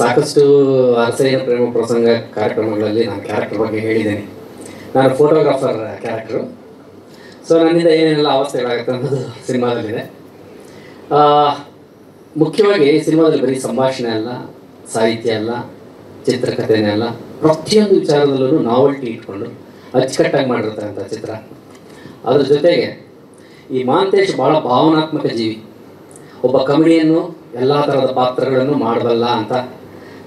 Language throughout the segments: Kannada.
ಸಾಕಷ್ಟು ಅರಸಯ್ಯನ ಪ್ರೇಮ ಪ್ರಸಂಗ ಕಾರ್ಯಕ್ರಮಗಳಲ್ಲಿ ನಾನು ಕ್ಯಾರೆಕ್ಟರ್ ಬಗ್ಗೆ ಹೇಳಿದ್ದೇನೆ. ನಾನು ಫೋಟೋಗ್ರಾಫರ್ ಕ್ಯಾರೆಕ್ಟ್ರು. ಸೊ ನನ್ನಿಂದ ಏನೇನೆಲ್ಲ ಅವಸ್ಥೆಗಳಾಗುತ್ತೆ ಅನ್ನೋದು ಸಿನಿಮಾದಲ್ಲಿದೆ. ಮುಖ್ಯವಾಗಿ ಸಿನಿಮಾದಲ್ಲಿ ಬರೀ ಸಂಭಾಷಣೆ ಅಲ್ಲ, ಸಾಹಿತ್ಯ ಅಲ್ಲ, ಚಿತ್ರಕಥೆನೇ ಅಲ್ಲ, ಪ್ರತಿಯೊಂದು ವಿಚಾರದಲ್ಲೂ ನಾವಲ್ಟಿ ಇಟ್ಕೊಂಡು ಅಚ್ಚುಕಟ್ಟಾಗಿ ಮಾಡಿರ್ತಕ್ಕಂಥ ಚಿತ್ರ. ಅದ್ರ ಜೊತೆಗೆ ಈ ಮಹಾಂತೇಶ್ ಭಾಳ ಭಾವನಾತ್ಮಕ ಜೀವಿ. ಒಬ್ಬ ಕಮಿಡಿಯನ್ನು ಎಲ್ಲ ಥರದ ಪಾತ್ರಗಳನ್ನು ಮಾಡಬಲ್ಲ ಅಂತ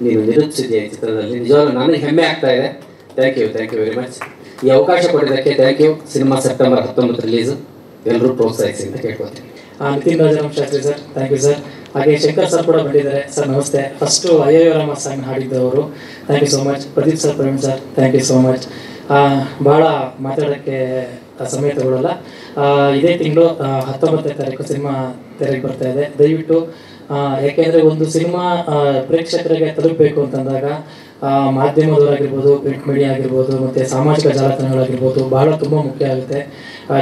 ನೀನು ನಿರೂಪಿಸಿದ್ಯಾ ಈ ಚಿತ್ರದಲ್ಲಿ. ನಿಜವಾಗ್ಲೂ ನನಗೆ ಹೆಮ್ಮೆ ಆಗ್ತಾ ಇದೆ. Thank you very much. ಈ ಅವಕಾಶ ಕೊಟ್ಟಿದ್ದಕ್ಕೆ thank you. Cinema September 19 release. ಎಲ್ಲರೂ ಪ್ರೋತ್ಸಾಹಿಸಿ ಅಂತ ಕೇಳ್ಕೊತೀನಿ. Nitin Rajaram Shastri sir, thank you sir. ಹಾಗೆ ಶಂಕರ್ ಸರ್ ಕೂಡ ಬಂದಿದ್ದಾರೆ ಸರ್, ನಮಸ್ತೆ. ಫಸ್ಟು ಅಯ್ಯೋ ರಾಮ ಸಾಂಗ್ ಹಾಡಿದ್ದವರು, thank you so much. Pradeep sir, Praveen sir, thank you so much. ಭಾಳ ಮಾತಾಡೋಕ್ಕೆ ಸಮಯ ತಗೊಳ್ಳಲ್ಲ. ಇದೇ ತಿಂಗಳು 19ನೇ ತಾರೀಕು ಸಿನಿಮಾ ತೆರೆಗೆ ಬರ್ತಾ ಇದೆ. ದಯವಿಟ್ಟು, ಯಾಕೆಂದರೆ ಒಂದು ಸಿನಿಮಾ ಪ್ರೇಕ್ಷಕರಿಗೆ ತಲುಪಬೇಕು ಅಂತಂದಾಗ ಮಾಧ್ಯಮದವರಾಗಿರ್ಬೋದು, ಪ್ರಿಂಟ್ ಮೀಡಿಯಾ ಆಗಿರ್ಬೋದು, ಮತ್ತು ಸಾಮಾಜಿಕ ಜಾಲತಾಣಗಳಾಗಿರ್ಬೋದು ಭಾಳ ತುಂಬ ಮುಖ್ಯ ಆಗುತ್ತೆ.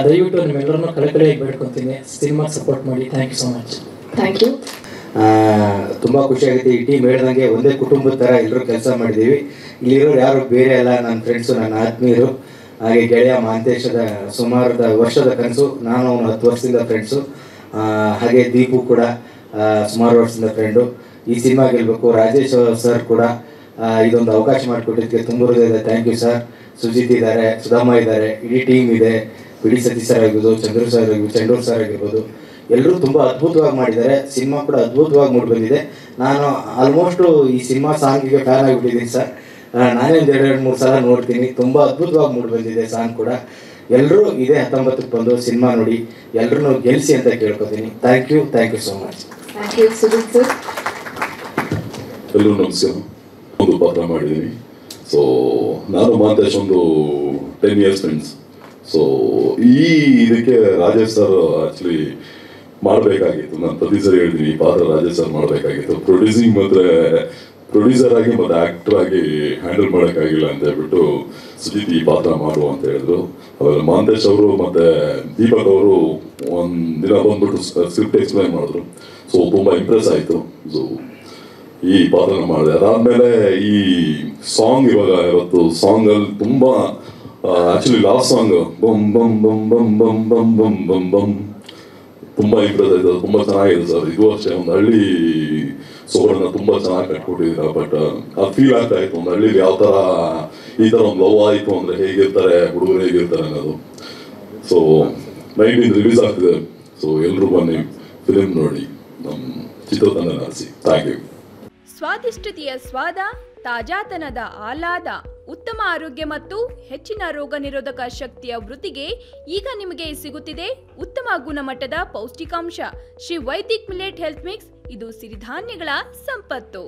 ದಯವಿಟ್ಟು ನಿಮ್ಮೆಲ್ಲರನ್ನೂ ಕಳಕಳಿಯಾಗಿ ಬೇಡ್ಕೊತೀನಿ, ಸಿನಿಮಾಗೆ ಸಪೋರ್ಟ್ ಮಾಡಿ. Thank you so much. Thank you. ತುಂಬ ಖುಷಿಯಾಗುತ್ತೆ. ಈ ಟೀಮ್ ಹೇಳ್ದಂಗೆ ಒಂದೇ ಕುಟುಂಬದ ಥರ ಎಲ್ಲರೂ ಕೆಲಸ ಮಾಡಿದ್ದೀವಿ. ಇಲ್ಲಿರೋರು ಯಾರು ಬೇರೆ ಅಲ್ಲ, ನನ್ನ ಫ್ರೆಂಡ್ಸು, ನನ್ನ ಆತ್ಮೀಯರು. ಹಾಗೆ ಗೆಳೆಯ ಮಹಾಂತೇಶದ ಸುಮಾರು ವರ್ಷದ ಕನಸು. ನಾನು ಅವನು 10 ವರ್ಷದಿಂದ ಫ್ರೆಂಡ್ಸು. ಹಾಗೆ ದೀಪು ಕೂಡ ಸುಮಾರು ವರ್ಷದಿಂದ ಫ್ರೆಂಡು. ಈ ಸಿನಿಮಾ ಗೆಲ್ಲಬೇಕು. ರಾಜೇಶ್ ಸರ್ ಕೂಡ ಇದೊಂದು ಅವಕಾಶ ಮಾಡಿಕೊಟ್ಟಿದ್ದಕ್ಕೆ ತುಂಬ ಹೃದಯದ ಥ್ಯಾಂಕ್ ಯು ಸರ್. ಸುಜಿತ್ ಇದ್ದಾರೆ, ಸುಧಾಮ ಇದ್ದಾರೆ, ಇಡೀ ಟೀಮ್ ಇದೆ. ಪಿ ಡಿ ಸತೀಶ್ ಸರ್ ಆಗಿರ್ಬೋದು, ಚಂದ್ರೂರ್ ಸರ್ ಆಗಿರ್ಬೋದು, ಚಂಡೂರ್ ಸರ್ ಆಗಿರ್ಬೋದು, ಎಲ್ಲರೂ ತುಂಬ ಅದ್ಭುತವಾಗಿ ಮಾಡಿದ್ದಾರೆ. ಸಿನಿಮಾ ಕೂಡ ಅದ್ಭುತವಾಗಿ ಮೂಡಿ ಬಂದಿದೆ. ನಾನು ಆಲ್ಮೋಸ್ಟು ಈ ಸಿನಿಮಾ ಸಾಂಗಿಗೆ ಫ್ಯಾನ್ ಆಗಿಬಿಟ್ಟಿದ್ದೀನಿ ಸರ್. ನಾನೇ ಒಂದು 2-3 ಸಲ ನೋಡ್ತೀನಿ. ತುಂಬ ಅದ್ಭುತವಾಗಿ ಮೂಡಿ ಬಂದಿದೆ ಸಾಂಗ್ ಕೂಡ. ಎಲ್ಲರೂ ಇದೇ 19ಕ್ಕೆ ಬಂದು ಸಿನಿಮಾ ನೋಡಿ ಎಲ್ಲರೂ ಗೆಲ್ಲಿಸಿ ಅಂತ ಕೇಳ್ಕೊತೀನಿ. Thank you so much. Thank you Sujith sir. ಎಲ್ಲರೂ ನಮಸ್ಕಾರ. ಒಂದು ಪಾತ್ರ ಮಾಡಿದ್ದೀನಿ. ಸೊ ನಾನು ಮಹಾಂತೇಶ್ ಒಂದು 10 ಇಯರ್ಸ್ ಫ್ರೆಂಡ್ಸ್. ಸೊ ಇದಕ್ಕೆ ರಾಜೇಶ್ ಸರ್ ಆ್ಯಕ್ಚುಲಿ ಮಾಡಬೇಕಾಗಿತ್ತು. ನಾನು ಪ್ರತಿ ಸರಿ ಹೇಳ್ತೀನಿ, ಈ ಪಾತ್ರ ರಾಜೇಶ್ ಸರ್ ಮಾಡಬೇಕಾಗಿತ್ತು. ಪ್ರೊಡ್ಯೂಸಿಂಗ್ ಮತ್ತು ಪ್ರೊಡ್ಯೂಸರ್ ಆಗಿ ಮತ್ತು ಆ್ಯಕ್ಟರ್ ಆಗಿ ಹ್ಯಾಂಡಲ್ ಮಾಡೋಕ್ಕಾಗಿಲ್ಲ ಅಂತ ಹೇಳ್ಬಿಟ್ಟು ಸುಜಿತ್ ಈ ಪಾತ್ರ ಮಾಡುವ ಅಂತ ಹೇಳಿದ್ರು. ಆಮೇಲೆ ಮಹಾಂತೇಶ್ ಅವರು ಮತ್ತು ದೀಪಕ್ ಅವರು ಒಂದು ದಿನ ಬಂದ್ಬಿಟ್ಟು ಸ್ಕ್ರಿಪ್ಟ್ ಎಕ್ಸ್ಪ್ಲೈನ್ ಮಾಡಿದ್ರು. ಸೊ ತುಂಬ ಇಂಪ್ರೆಸ್ ಆಯಿತು. ಸೊ ಈ ಪಾತ್ರನ ಮಾಡಿದೆ. ಅದಾದಮೇಲೆ ಈ ಸಾಂಗ್ ಇವತ್ತು ಸಾಂಗಲ್ಲಿ ತುಂಬ ಆ್ಯಕ್ಚುಲಿ ಲಾಸ್ಟ್ ಸಾಂಗ್ ಬಮ್ ಬಮ್ ಬಮ್ ಬಮ್ ಬಮ್ ಬಮ್ ಬಮ್ ಬಮ್ ಬಮ್ ತುಂಬ ಇಂಪ್ರೆಸ್ ಆಯಿತು. ತುಂಬ ಚೆನ್ನಾಗಿದೆ ಸರ್. ಇದು ಅಷ್ಟೇ ಒಂದು ಹಳ್ಳಿ ಸೊಗಡನ್ನ ತುಂಬ ಚೆನ್ನಾಗಿ ಕಟ್ಕೊಟ್ಟಿದ್ದೀರ. ಬಟ್ ಅದು ಫೀಲ್ ಆಗ್ತಾ ಇತ್ತು, ಒಂದು ಹಳ್ಳಿಲಿ ಯಾವ ಥರ ಈ ಥರ ಒಂದು ಲವ್ ಆಯಿತು ಅಂದರೆ ಹೇಗಿರ್ತಾರೆ ಹುಡುಗರು, ಹೇಗಿರ್ತಾರೆ ಅನ್ನೋದು. ಸೊ 19 ರಿಲೀಸ್ ಆಗ್ತಿದೆ. ಸೊ ಎಲ್ಲರೂ ಬನ್ನಿ, ಫಿಲಿಮ್ ನೋಡಿ, ನಮ್ಮ ಚಿತ್ರತಂಡ ನಡೆಸಿ. Thank you. ಸ್ವಾದಿಷ್ಟತೆಯ ಸ್ವಾದ, ತಾಜಾತನದ ಆಹ್ಲಾದ, ಉತ್ತಮ ಆರೋಗ್ಯ ಮತ್ತು ಹೆಚ್ಚಿನ ರೋಗ ನಿರೋಧಕ ಶಕ್ತಿಯ ವೃದ್ಧಿಗೆ ಈಗ ನಿಮಗೆ ಸಿಗುತ್ತಿದೆ ಉತ್ತಮ ಗುಣಮಟ್ಟದ ಪೌಷ್ಟಿಕಾಂಶ Shri Vaidik millet health mix. ಇದು ಸಿರಿಧಾನ್ಯಗಳ ಸಂಪತ್ತು.